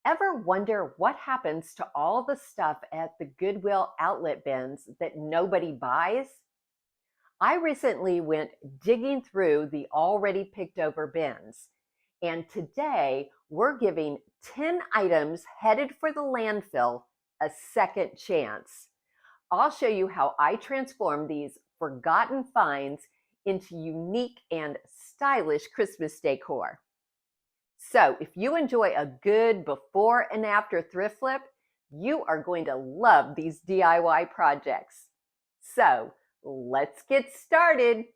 Ever wonder what happens to all the stuff at the Goodwill Outlet bins that nobody buys? I recently went digging through the already picked over bins, and today we're giving 10 items headed for the landfill a second chance. I'll show you how I transform these forgotten finds into unique and stylish Christmas decor. So if you enjoy a good before and after thrift flip, you are going to love these DIY projects. So let's get started.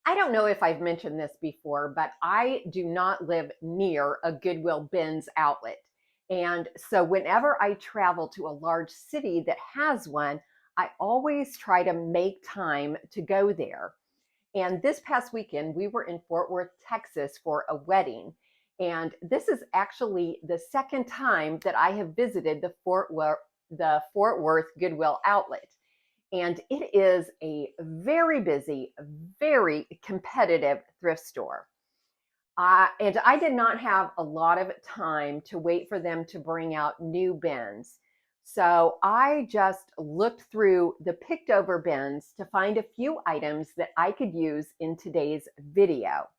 I don't know if I've mentioned this before, but I do not live near a Goodwill bins outlet. And so whenever I travel to a large city that has one, I always try to make time to go there. And this past weekend, we were in Fort Worth, Texas for a wedding. And this is actually the second time that I have visited the Fort Worth Goodwill Outlet. And it is a very busy, very competitive thrift store. And I did not have a lot of time to wait for them to bring out new bins. So I just looked through the picked over bins to find a few items that I could use in today's video.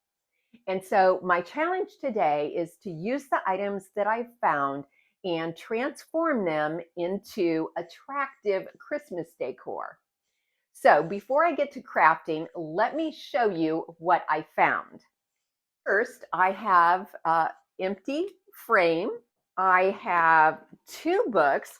And so my challenge today is to use the items that I've found and transform them into attractive Christmas decor. So before I get to crafting, let me show you what I found. First, I have an empty frame. I have 2 books.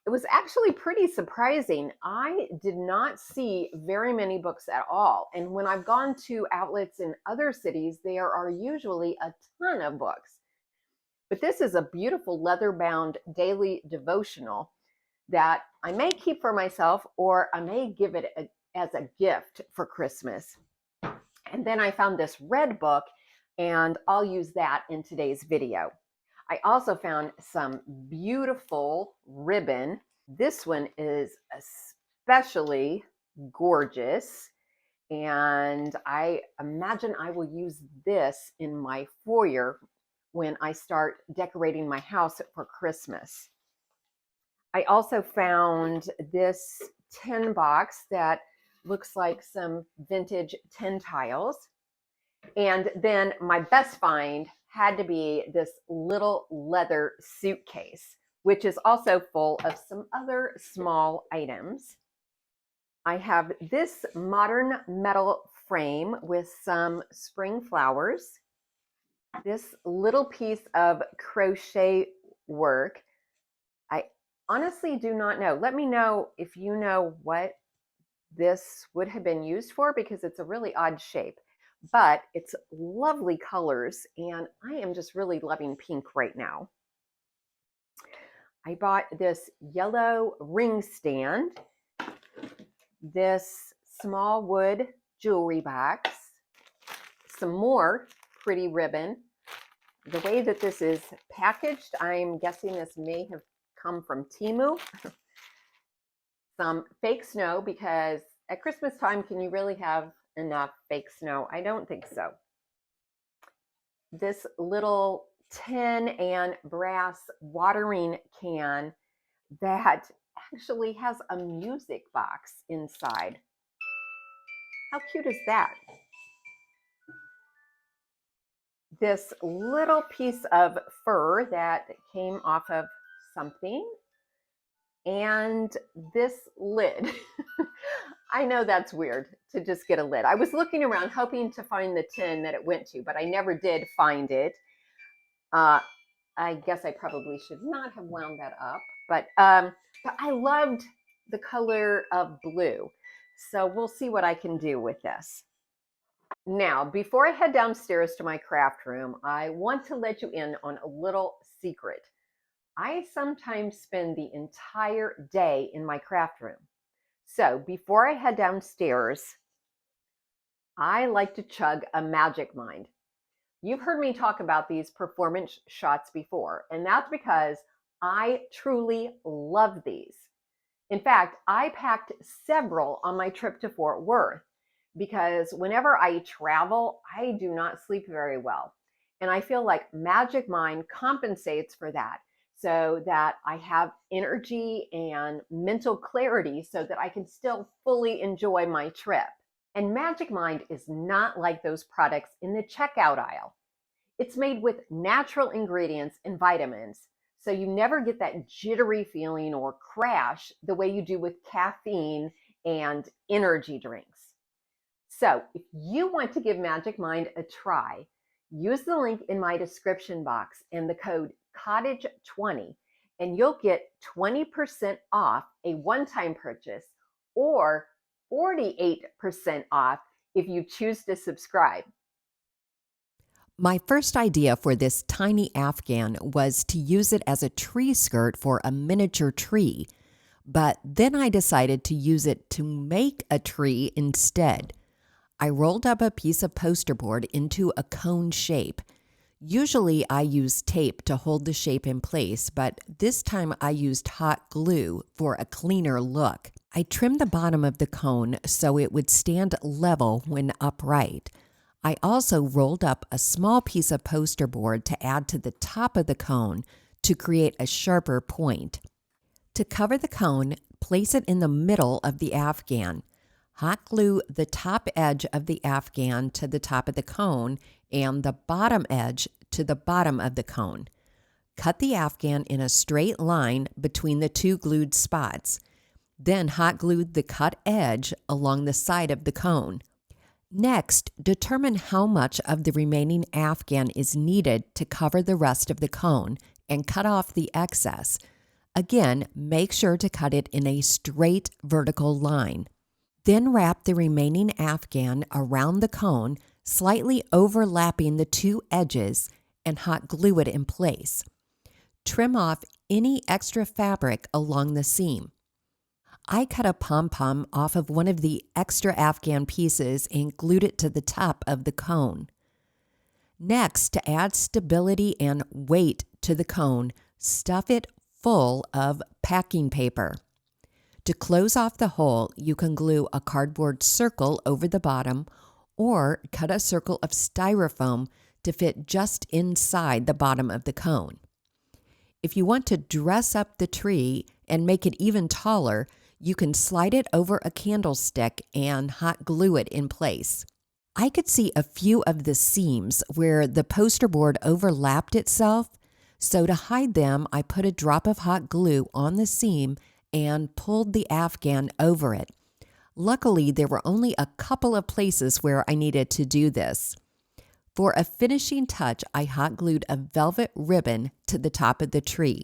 It was actually pretty surprising. I did not see very many books at all. And when I've gone to outlets in other cities, there are usually a ton of books. But this is a beautiful leather-bound daily devotional that I may keep for myself, or I may give it as a gift for Christmas. And then I found this red book, and I'll use that in today's video. I also found some beautiful ribbon. This one is especially gorgeous, and I imagine I will use this in my foyer when I start decorating my house for Christmas. I also found this tin box that looks like some vintage tin tiles. And then my best find had to be this little leather suitcase, which is also full of some other small items. I have this modern metal frame with some spring flowers. This little piece of crochet work. I honestly do not know. Let me know if you know what this would have been used for, because it's a really odd shape. But it's lovely colors, and I am just really loving pink right now. I bought this yellow ring stand, this small wood jewelry box, some more pretty ribbon. The way that this is packaged, I'm guessing this may have come from Temu. Some fake snow, because at Christmas time, can you really have enough fake snow? I don't think so. This little tin and brass watering can that actually has a music box inside. How cute is that? This little piece of fur that came off of something, and this lid. I know that's weird to just get a lid. I was looking around hoping to find the tin that it went to, but I never did find it. I guess I probably should not have wound that up, but I loved the color of blue. So we'll see what I can do with this. Now, before I head downstairs to my craft room, I want to let you in on a little secret. I sometimes spend the entire day in my craft room. So before I head downstairs, I like to chug a Magic Mind. You've heard me talk about these performance shots before, and that's because I truly love these. In fact, I packed several on my trip to Fort Worth, because whenever I travel, I do not sleep very well. And I feel like Magic Mind compensates for that so that I have energy and mental clarity so that I can still fully enjoy my trip. And Magic Mind is not like those products in the checkout aisle. It's made with natural ingredients and vitamins, so you never get that jittery feeling or crash the way you do with caffeine and energy drinks. So, if you want to give Magic Mind a try, use the link in my description box and the code COTTAGE20, and you'll get 20% off a one-time purchase or 48% off if you choose to subscribe. My first idea for this tiny Afghan was to use it as a tree skirt for a miniature tree, but then I decided to use it to make a tree instead. I rolled up a piece of poster board into a cone shape. Usually I use tape to hold the shape in place, but this time I used hot glue for a cleaner look. I trimmed the bottom of the cone so it would stand level when upright. I also rolled up a small piece of poster board to add to the top of the cone to create a sharper point. To cover the cone, place it in the middle of the Afghan. Hot glue the top edge of the Afghan to the top of the cone and the bottom edge to the bottom of the cone. Cut the Afghan in a straight line between the two glued spots. Then hot glue the cut edge along the side of the cone. Next, determine how much of the remaining Afghan is needed to cover the rest of the cone and cut off the excess. Again, make sure to cut it in a straight vertical line. Then wrap the remaining Afghan around the cone, slightly overlapping the two edges, and hot glue it in place. Trim off any extra fabric along the seam. I cut a pom-pom off of one of the extra Afghan pieces and glued it to the top of the cone. Next, to add stability and weight to the cone, stuff it full of packing paper. To close off the hole, you can glue a cardboard circle over the bottom or cut a circle of styrofoam to fit just inside the bottom of the cone. If you want to dress up the tree and make it even taller, you can slide it over a candlestick and hot glue it in place. I could see a few of the seams where the poster board overlapped itself, so to hide them, I put a drop of hot glue on the seam and pulled the Afghan over it. Luckily, there were only a couple of places where I needed to do this. For a finishing touch, I hot glued a velvet ribbon to the top of the tree.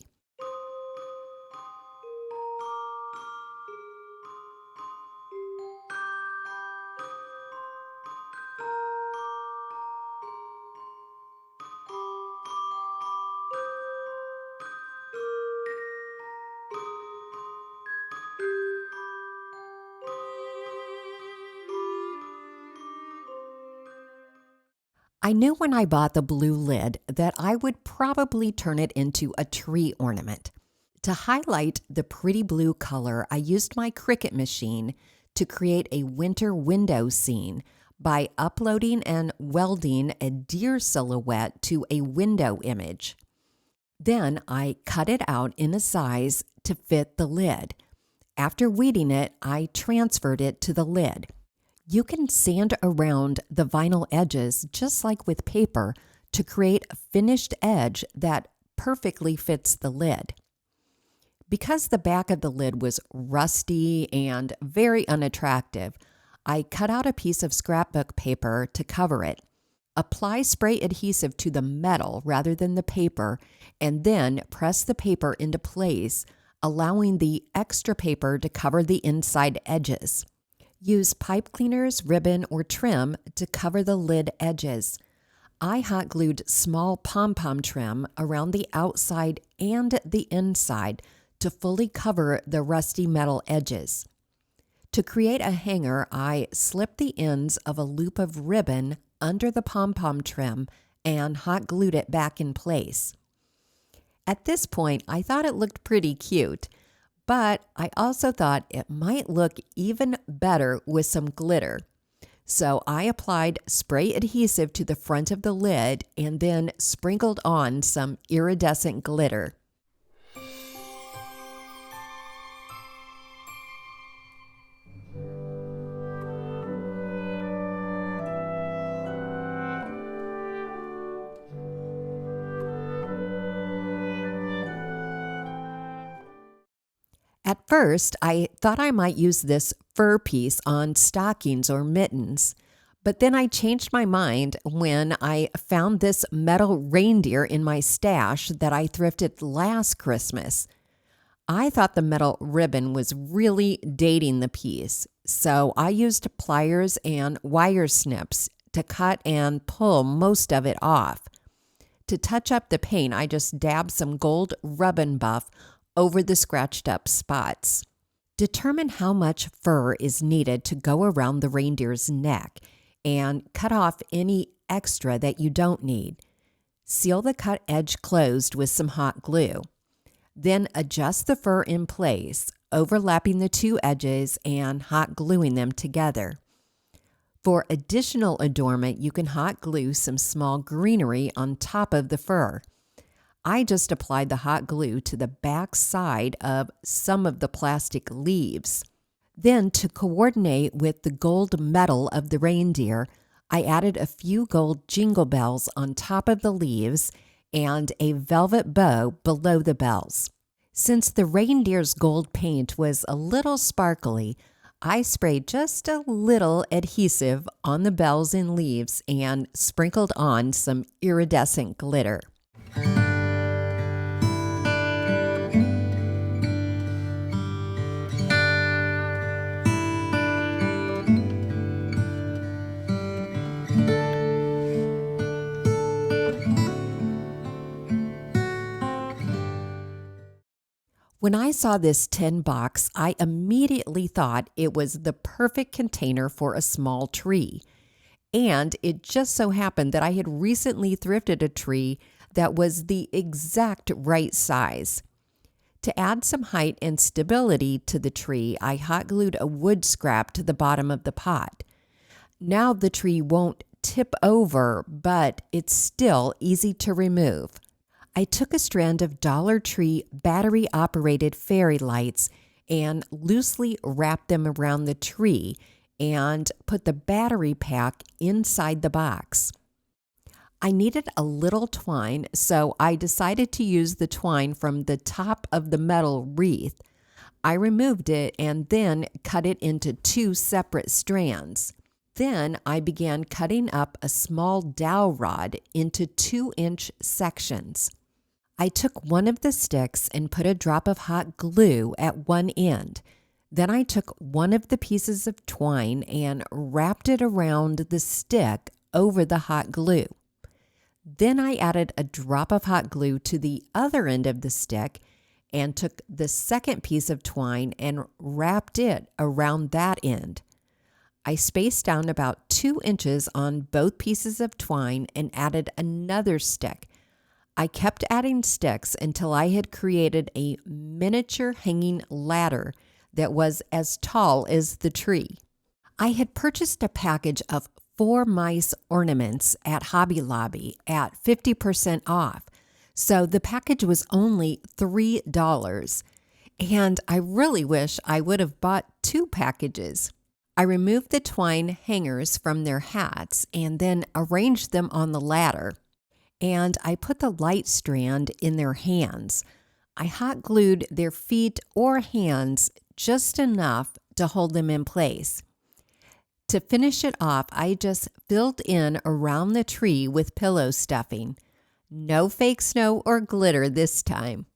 I knew when I bought the blue lid that I would probably turn it into a tree ornament. To highlight the pretty blue color, I used my Cricut machine to create a winter window scene by uploading and welding a deer silhouette to a window image. Then I cut it out in a size to fit the lid. After weeding it, I transferred it to the lid. You can sand around the vinyl edges just like with paper to create a finished edge that perfectly fits the lid. Because the back of the lid was rusty and very unattractive, I cut out a piece of scrapbook paper to cover it. Apply spray adhesive to the metal rather than the paper, and then press the paper into place, allowing the extra paper to cover the inside edges. Use pipe cleaners, ribbon, or trim to cover the lid edges. I hot glued small pom-pom trim around the outside and the inside to fully cover the rusty metal edges. To create a hanger, I slipped the ends of a loop of ribbon under the pom-pom trim and hot glued it back in place. At this point, I thought it looked pretty cute, but I also thought it might look even better with some glitter. So I applied spray adhesive to the front of the lid and then sprinkled on some iridescent glitter. At first, I thought I might use this fur piece on stockings or mittens, but then I changed my mind when I found this metal reindeer in my stash that I thrifted last Christmas. I thought the metal ribbon was really dating the piece, so I used pliers and wire snips to cut and pull most of it off. To touch up the paint, I just dabbed some gold rub-and buff over the scratched up spots. Determine how much fur is needed to go around the reindeer's neck and cut off any extra that you don't need. Seal the cut edge closed with some hot glue. Then adjust the fur in place, overlapping the two edges and hot gluing them together. For additional adornment, you can hot glue some small greenery on top of the fur. I just applied the hot glue to the back side of some of the plastic leaves. Then, to coordinate with the gold metal of the reindeer, I added a few gold jingle bells on top of the leaves and a velvet bow below the bells. Since the reindeer's gold paint was a little sparkly, I sprayed just a little adhesive on the bells and leaves and sprinkled on some iridescent glitter. When I saw this tin box, I immediately thought it was the perfect container for a small tree. And it just so happened that I had recently thrifted a tree that was the exact right size. To add some height and stability to the tree, I hot glued a wood scrap to the bottom of the pot. Now the tree won't tip over, but it's still easy to remove. I took a strand of Dollar Tree battery-operated fairy lights and loosely wrapped them around the tree and put the battery pack inside the box. I needed a little twine, so I decided to use the twine from the top of the metal wreath. I removed it and then cut it into two separate strands. Then I began cutting up a small dowel rod into 2-inch sections. I took one of the sticks and put a drop of hot glue at one end. Then I took one of the pieces of twine and wrapped it around the stick over the hot glue. Then I added a drop of hot glue to the other end of the stick and took the second piece of twine and wrapped it around that end. I spaced down about 2 inches on both pieces of twine and added another stick. I kept adding sticks until I had created a miniature hanging ladder that was as tall as the tree. I had purchased a package of 4 mice ornaments at Hobby Lobby at 50% off, so the package was only $3, and I really wish I would have bought 2 packages. I removed the twine hangers from their hats and then arranged them on the ladder. And I put the light strand in their hands. I hot glued their feet or hands just enough to hold them in place. To finish it off, I just filled in around the tree with pillow stuffing. No fake snow or glitter this time.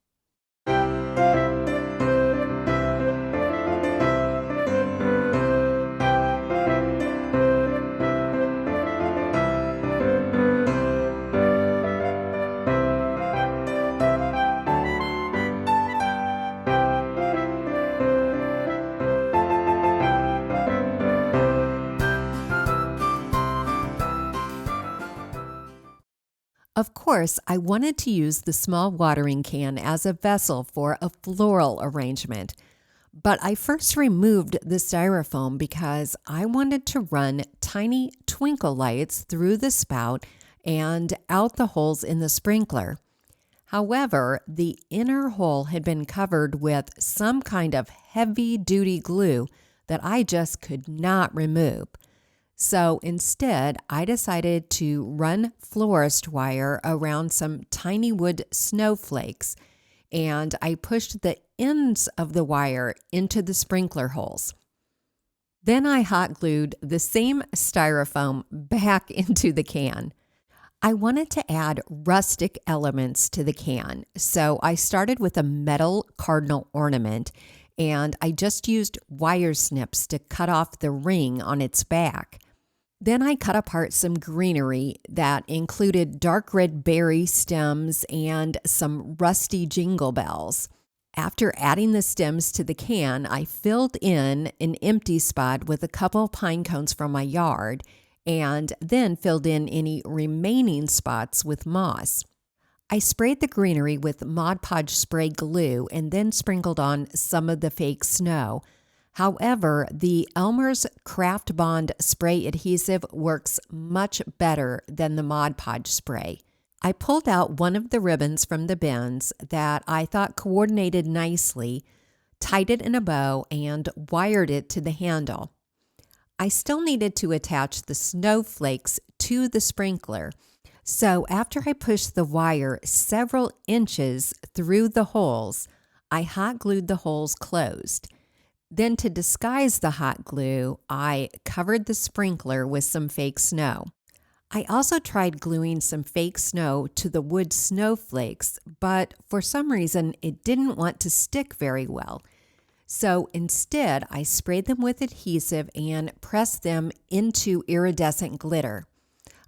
Of course, I wanted to use the small watering can as a vessel for a floral arrangement, But I first removed the styrofoam because I wanted to run tiny twinkle lights through the spout and out the holes in the sprinkler. However, the inner hole had been covered with some kind of heavy-duty glue that I just could not remove. So instead, I decided to run florist wire around some tiny wood snowflakes, and I pushed the ends of the wire into the sprinkler holes. Then I hot glued the same styrofoam back into the can. I wanted to add rustic elements to the can, so I started with a metal cardinal ornament, and I just used wire snips to cut off the ring on its back. Then I cut apart some greenery that included dark red berry stems and some rusty jingle bells. After adding the stems to the can, I filled in an empty spot with a couple pine cones from my yard and then filled in any remaining spots with moss. I sprayed the greenery with Mod Podge spray glue and then sprinkled on some of the fake snow. However, the Elmer's Craft Bond spray adhesive works much better than the Mod Podge spray. I pulled out one of the ribbons from the bins that I thought coordinated nicely, tied it in a bow, and wired it to the handle. I still needed to attach the snowflakes to the sprinkler, so after I pushed the wire several inches through the holes, I hot glued the holes closed. Then to disguise the hot glue, I covered the sprinkler with some fake snow. I also tried gluing some fake snow to the wood snowflakes, but for some reason it didn't want to stick very well. So instead, I sprayed them with adhesive and pressed them into iridescent glitter.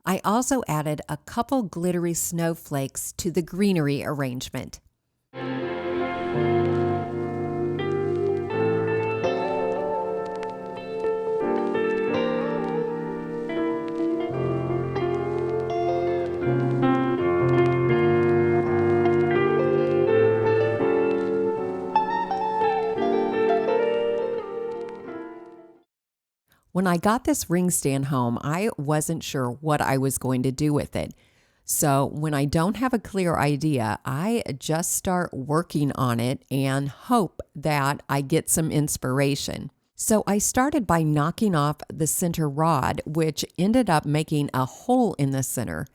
I also added a couple glittery snowflakes to the greenery arrangement. When I got this ring stand home, I wasn't sure what I was going to do with it. So when I don't have a clear idea, I just start working on it and hope that I get some inspiration. So I started by knocking off the center rod, which ended up making a hole in the center.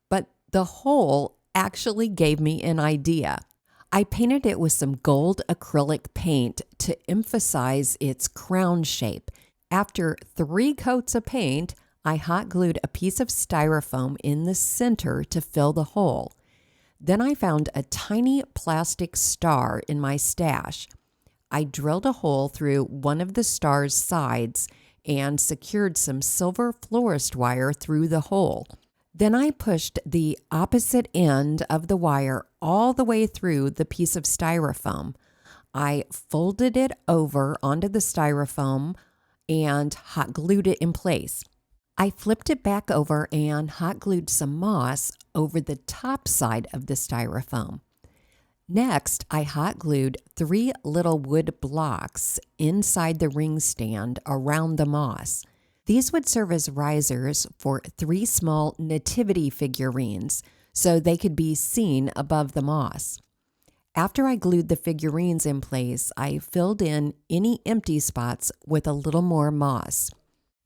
But the hole actually gave me an idea. I painted it with some gold acrylic paint to emphasize its crown shape. After 3 coats of paint, I hot glued a piece of styrofoam in the center to fill the hole. Then I found a tiny plastic star in my stash. I drilled a hole through one of the star's sides and secured some silver florist wire through the hole. Then I pushed the opposite end of the wire all the way through the piece of styrofoam. I folded it over onto the styrofoam and hot glued it in place. I flipped it back over and hot glued some moss over the top side of the styrofoam. Next, I hot glued 3 little wood blocks inside the ring stand around the moss. These would serve as risers for 3 small nativity figurines so they could be seen above the moss. After I glued the figurines in place, I filled in any empty spots with a little more moss.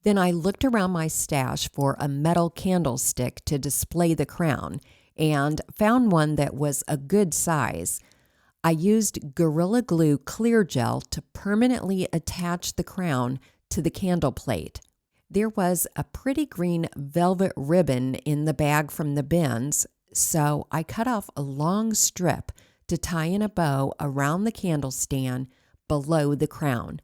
Then I looked around my stash for a metal candlestick to display the crown and found one that was a good size. I used Gorilla Glue clear gel to permanently attach the crown to the candle plate. There was a pretty green velvet ribbon in the bag from the bins, so I cut off a long strip to tie in a bow around the candle stand below the crown.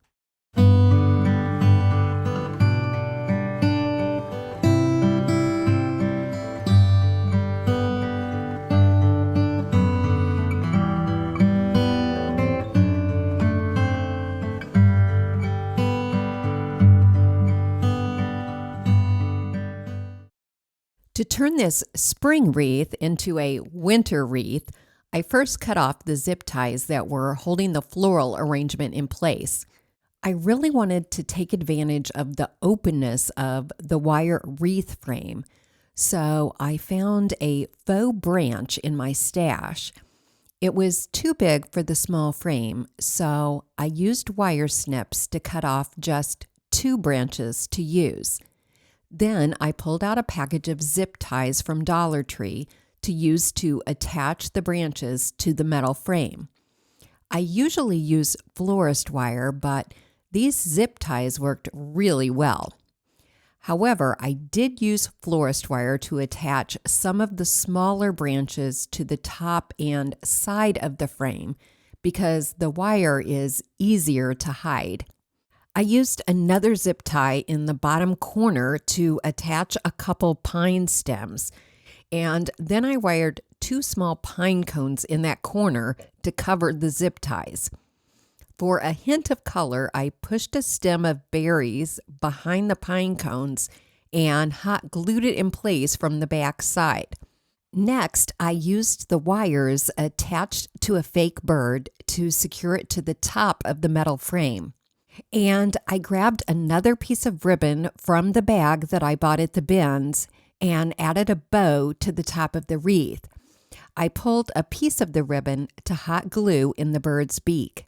To turn this spring wreath into a winter wreath, I first cut off the zip ties that were holding the floral arrangement in place. I really wanted to take advantage of the openness of the wire wreath frame, so I found a faux branch in my stash. It was too big for the small frame, so I used wire snips to cut off just 2 branches to use. Then I pulled out a package of zip ties from Dollar Tree to use to attach the branches to the metal frame. I usually use florist wire, but these zip ties worked really well. However, I did use florist wire to attach some of the smaller branches to the top and side of the frame because the wire is easier to hide. I used another zip tie in the bottom corner to attach a couple pine stems, and then I wired 2 small pine cones in that corner to cover the zip ties. For a hint of color, I pushed a stem of berries behind the pine cones and hot glued it in place from the back side. Next, I used the wires attached to a fake bird to secure it to the top of the metal frame. And I grabbed another piece of ribbon from the bag that I bought at the bins and added a bow to the top of the wreath. I pulled a piece of the ribbon to hot glue in the bird's beak.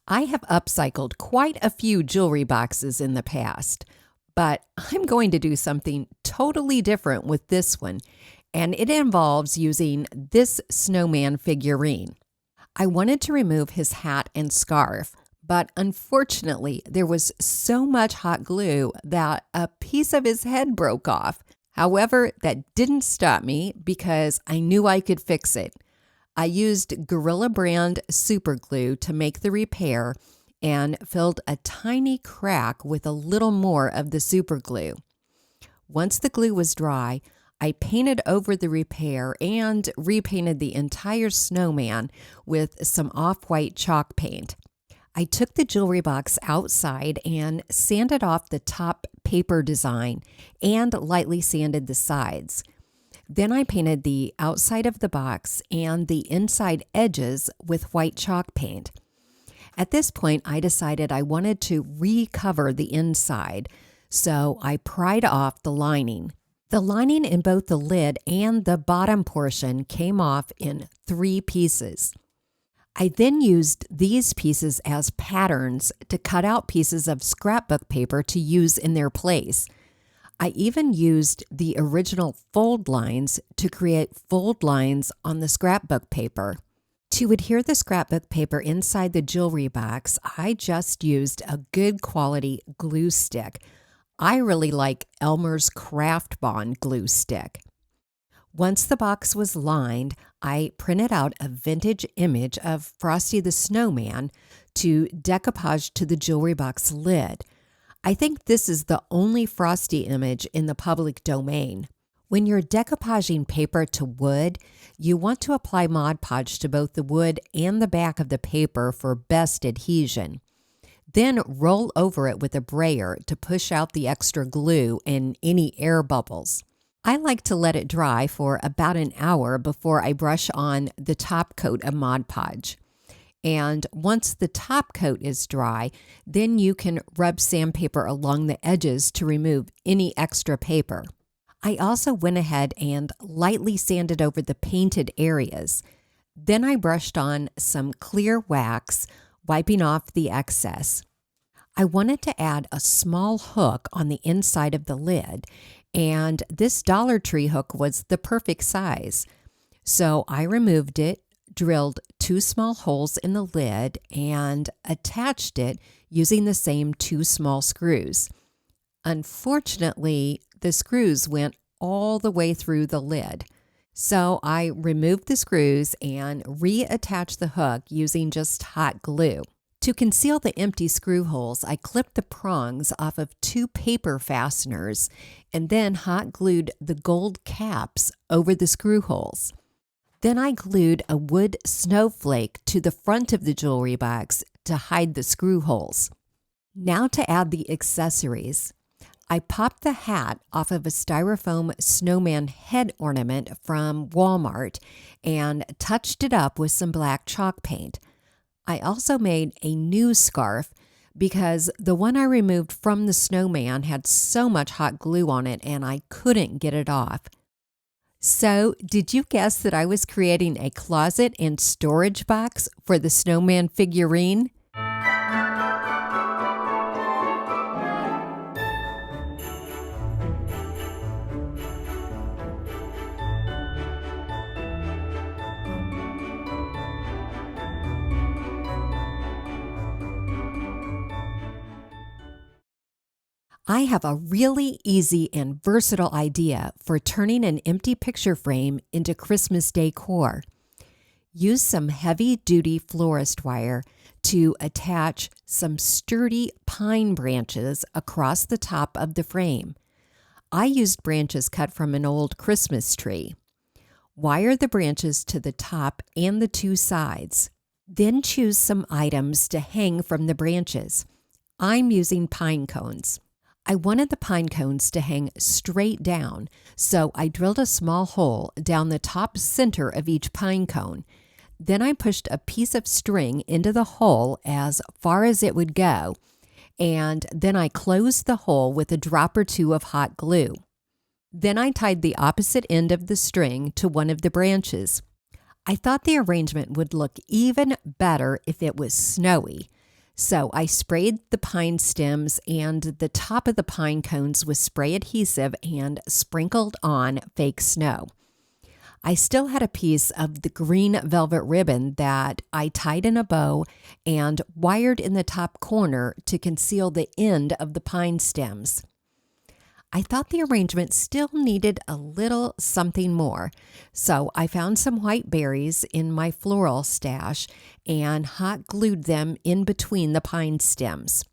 I have upcycled quite a few jewelry boxes in the past, but I'm going to do something totally different with this one, and it involves using this snowman figurine. I wanted to remove his hat and scarf, but unfortunately there was so much hot glue that a piece of his head broke off. However, that didn't stop me because I knew I could fix it. I used Gorilla brand super glue to make the repair and filled a tiny crack with a little more of the super glue. Once the glue was dry, I painted over the repair and repainted the entire snowman with some off-white chalk paint. I took the jewelry box outside and sanded off the top paper design and lightly sanded the sides. Then I painted the outside of the box and the inside edges with white chalk paint. At this point, I decided I wanted to recover the inside, so I pried off the lining. The lining in both the lid and the bottom portion came off in 3 pieces. I then used these pieces as patterns to cut out pieces of scrapbook paper to use in their place. I even used the original fold lines to create fold lines on the scrapbook paper. To adhere the scrapbook paper inside the jewelry box, I just used a good quality glue stick. I really like Elmer's Craft Bond glue stick. Once the box was lined, I printed out a vintage image of Frosty the Snowman to decoupage to the jewelry box lid. I think this is the only Frosty image in the public domain. When you're decoupaging paper to wood, you want to apply Mod Podge to both the wood and the back of the paper for best adhesion. Then roll over it with a brayer to push out the extra glue and any air bubbles. I like to let it dry for about an hour before I brush on the top coat of Mod Podge. And once the top coat is dry, then you can rub sandpaper along the edges to remove any extra paper. I also went ahead and lightly sanded over the painted areas. Then I brushed on some clear wax, wiping off the excess. I wanted to add a small hook on the inside of the lid, and this Dollar Tree hook was the perfect size. So I removed it, drilled 2 small holes in the lid, and attached it using the same 2 small screws. Unfortunately, the screws went all the way through the lid. So I removed the screws and reattached the hook using just hot glue. To conceal the empty screw holes, I clipped the prongs off of 2 paper fasteners and then hot glued the gold caps over the screw holes. Then I glued a wood snowflake to the front of the jewelry box to hide the screw holes. Now to add the accessories. I popped the hat off of a styrofoam snowman head ornament from Walmart and touched it up with some black chalk paint. I also made a new scarf because the one I removed from the snowman had so much hot glue on it and I couldn't get it off. So, did you guess that I was creating a closet and storage box for the snowman figurine? I have a really easy and versatile idea for turning an empty picture frame into Christmas decor. Use some heavy-duty florist wire to attach some sturdy pine branches across the top of the frame. I used branches cut from an old Christmas tree. Wire the branches to the top and the 2 sides. Then choose some items to hang from the branches. I'm using pine cones. I wanted the pine cones to hang straight down, so I drilled a small hole down the top center of each pine cone. Then I pushed a piece of string into the hole as far as it would go, and then I closed the hole with a drop or 2 of hot glue. Then I tied the opposite end of the string to one of the branches. I thought the arrangement would look even better if it was snowy. So I sprayed the pine stems and the top of the pine cones with spray adhesive and sprinkled on fake snow. I still had a piece of the green velvet ribbon that I tied in a bow and wired in the top corner to conceal the end of the pine stems. I thought the arrangement still needed a little something more, so I found some white berries in my floral stash and hot glued them in between the pine stems.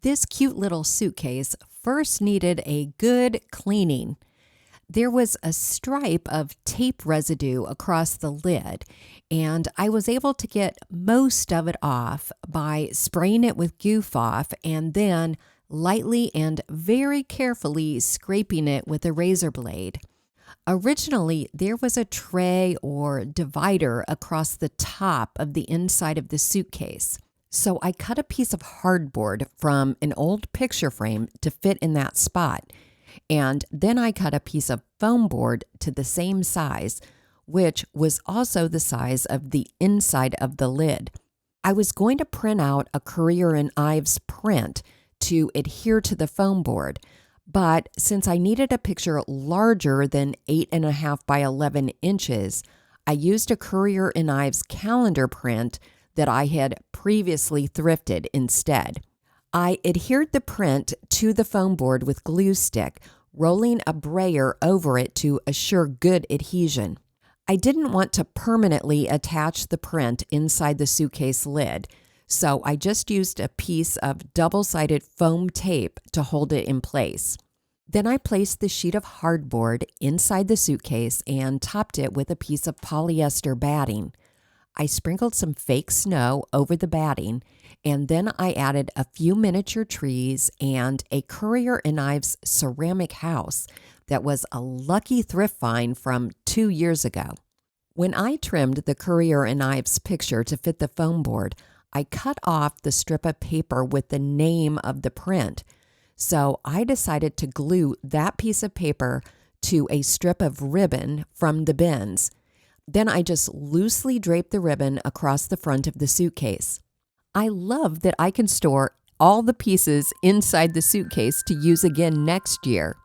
This cute little suitcase first needed a good cleaning. There was a stripe of tape residue across the lid, and I was able to get most of it off by spraying it with Goof Off and then lightly and very carefully scraping it with a razor blade. Originally, there was a tray or divider across the top of the inside of the suitcase. So I cut a piece of hardboard from an old picture frame to fit in that spot. And then I cut a piece of foam board to the same size, which was also the size of the inside of the lid. I was going to print out a Currier and Ives print to adhere to the foam board, but since I needed a picture larger than 8.5 by 11 inches, I used a Currier and Ives calendar print that I had previously thrifted instead. I adhered the print to the foam board with glue stick, rolling a brayer over it to assure good adhesion. I didn't want to permanently attach the print inside the suitcase lid, so I just used a piece of double-sided foam tape to hold it in place. Then I placed the sheet of hardboard inside the suitcase and topped it with a piece of polyester batting. I sprinkled some fake snow over the batting, and then I added a few miniature trees and a Currier and Ives ceramic house that was a lucky thrift find from 2 years ago. When I trimmed the Currier and Ives picture to fit the foam board, I cut off the strip of paper with the name of the print. So I decided to glue that piece of paper to a strip of ribbon from the bins. Then I just loosely draped the ribbon across the front of the suitcase. I love that I can store all the pieces inside the suitcase to use again next year.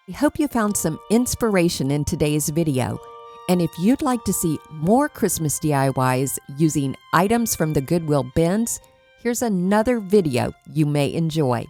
I hope you found some inspiration in today's video. And if you'd like to see more Christmas DIYs using items from the Goodwill bins, here's another video you may enjoy.